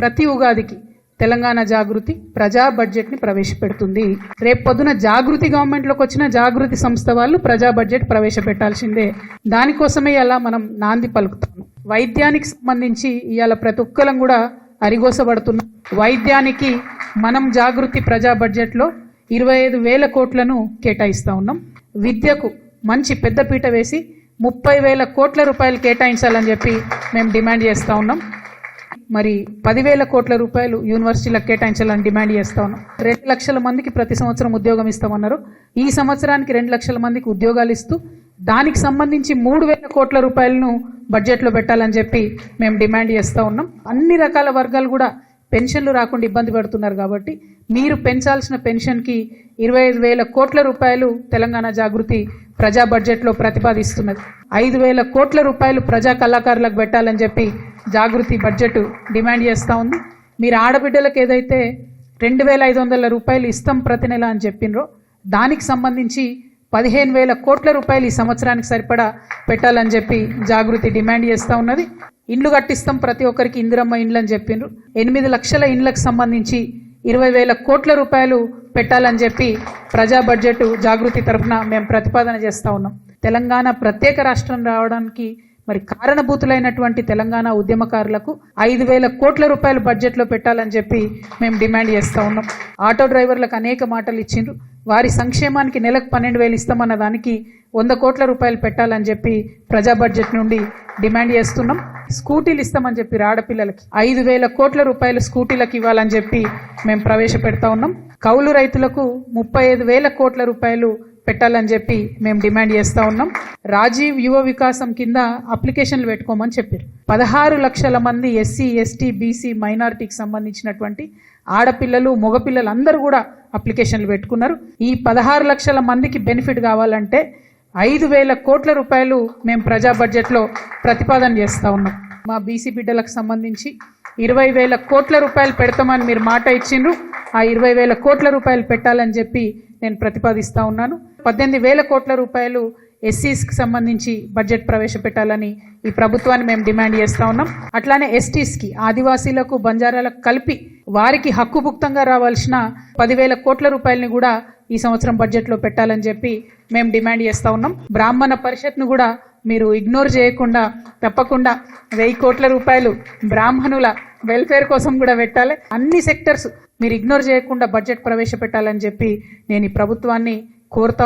ప్రతి ఉగాదికి తెలంగాణ జాగృతి ప్రజా బడ్జెట్ ని ప్రవేశపెడుతుంది. రేపు పొద్దున జాగృతి గవర్నమెంట్లోకి వచ్చిన జాగృతి సంస్థ వాళ్ళు ప్రజా బడ్జెట్ ప్రవేశపెట్టాల్సిందే. దానికోసమే ఇలా మనం నాంది పలుకుతాము. వైద్యానికి సంబంధించి ఇవాళ ప్రతి ఒక్కరం కూడా అరిగోసబడుతున్నాం. వైద్యానికి మనం జాగృతి ప్రజా బడ్జెట్లో 25,000 కోట్లను కేటాయిస్తా ఉన్నాం. విద్యకు మంచి పెద్దపీట వేసి 30,000 కోట్ల రూపాయలు కేటాయించాలని చెప్పి మేము డిమాండ్ చేస్తూ ఉన్నాం. మరి 10,000 కోట్ల రూపాయలు యూనివర్సిటీలకు కేటాయించాలని డిమాండ్ చేస్తూ ఉన్నాం. 2 లక్షల మందికి ప్రతి సంవత్సరం ఉద్యోగం ఇస్తామన్నారు. ఈ సంవత్సరానికి 2 లక్షల మందికి ఉద్యోగాలు ఇస్తూ దానికి సంబంధించి 3,000 కోట్ల రూపాయలను బడ్జెట్లో పెట్టాలని చెప్పి మేము డిమాండ్ చేస్తూ ఉన్నాం. అన్ని రకాల వర్గాలు కూడా పెన్షన్లు రాకుండా ఇబ్బంది పడుతున్నారు కాబట్టి మీరు పెంచాల్సిన పెన్షన్కి 25,000 కోట్ల రూపాయలు తెలంగాణ జాగృతి ప్రజా బడ్జెట్లో ప్రతిపాదిస్తున్నది. 5,000 కోట్ల రూపాయలు ప్రజా కళాకారులకు పెట్టాలని చెప్పి జాగృతి బడ్జెట్ డిమాండ్ చేస్తూ ఉంది. మీరు ఆడబిడ్డలకు ఏదైతే 2,500 రూపాయలు ఇస్తాం ప్రతి నెల అని చెప్పినరో దానికి సంబంధించి 15,000 కోట్ల రూపాయలు ఈ సంవత్సరానికి సరిపడా పెట్టాలని చెప్పి జాగృతి డిమాండ్ చేస్తూ ఉన్నది. ఇండ్లు కట్టిస్తాం ప్రతి ఒక్కరికి ఇందిరమ్మ ఇండ్లు అని చెప్పిండ్రు. 8 లక్షల ఇండ్లకు సంబంధించి 20,000 కోట్ల రూపాయలు పెట్టాలని చెప్పి ప్రజా బడ్జెట్ జాగృతి తరఫున మేము ప్రతిపాదన చేస్తూ ఉన్నాం. తెలంగాణ ప్రత్యేక రాష్ట్రం రావడానికి మరి కారణభూతులైనటువంటి తెలంగాణ ఉద్యమకారులకు 5,000 కోట్ల రూపాయలు బడ్జెట్లో పెట్టాలని చెప్పి మేము డిమాండ్ చేస్తూ ఉన్నాం. ఆటో డ్రైవర్లకు అనేక మాటలు ఇచ్చిండ్రు. వారి సంక్షేమానికి నెలకు 12,000 ఇస్తామన్న దానికి 100 కోట్ల రూపాయలు పెట్టాలని చెప్పి ప్రజా బడ్జెట్ నుండి డిమాండ్ చేస్తున్నాం. స్కూటీలు ఇస్తామని చెప్పి ఆడపిల్లలకి 5,000 కోట్ల రూపాయలు స్కూటీలకు ఇవ్వాలని చెప్పి మేము ప్రవేశపెడతా ఉన్నాం. కౌలు రైతులకు 35,000 కోట్ల రూపాయలు పెట్టాలని చెప్పి మేము డిమాండ్ చేస్తూ ఉన్నాం. రాజీవ్ యువ వికాసం కింద అప్లికేషన్లు పెట్టుకోమని చెప్పారు. 16 లక్షల మంది ఎస్సీ, ఎస్టీ, బీసీ, మైనారిటీకి సంబంధించినటువంటి ఆడపిల్లలు, మగపిల్లలు అందరూ కూడా అప్లికేషన్లు పెట్టుకున్నారు. ఈ 16 లక్షల మందికి బెనిఫిట్ కావాలంటే 5,000 కోట్ల రూపాయలు మేము ప్రజా బడ్జెట్లో ప్రతిపాదన చేస్తూ ఉన్నాం. మా బీసీ బిడ్డలకు సంబంధించి 20,000 కోట్ల రూపాయలు పెడతామని మీరు మాట ఇచ్చిండ్రు. ఆ 20,000 కోట్ల రూపాయలు పెట్టాలని చెప్పి నేను ప్రతిపాదిస్తూ ఉన్నాను. 18,000 కోట్ల రూపాయలు ఎస్సీస్కి సంబంధించి బడ్జెట్ ప్రవేశపెట్టాలని ఈ ప్రభుత్వాన్ని మేము డిమాండ్ చేస్తూ ఉన్నాం. అట్లానే ఎస్టీస్కి, ఆదివాసీలకు, బంజారాలకు కలిపి వారికి హక్కుభుక్తంగా రావాల్సిన 10,000 కోట్ల రూపాయలని కూడా ఈ సంవత్సరం బడ్జెట్లో పెట్టాలని చెప్పి మేము డిమాండ్ చేస్తూ ఉన్నాం. బ్రాహ్మణ పరిషత్ను కూడా మీరు ఇగ్నోర్ చేయకుండా తప్పకుండా 1,000 కోట్ల రూపాయలు బ్రాహ్మణుల వెల్ఫేర్ కోసం కూడా పెట్టాలి. అన్ని సెక్టర్స్ మీరు ఇగ్నోర్ చేయకుండా బడ్జెట్ ప్రవేశపెట్టాలని చెప్పి నేను ఈ ప్రభుత్వాన్ని కోరుతా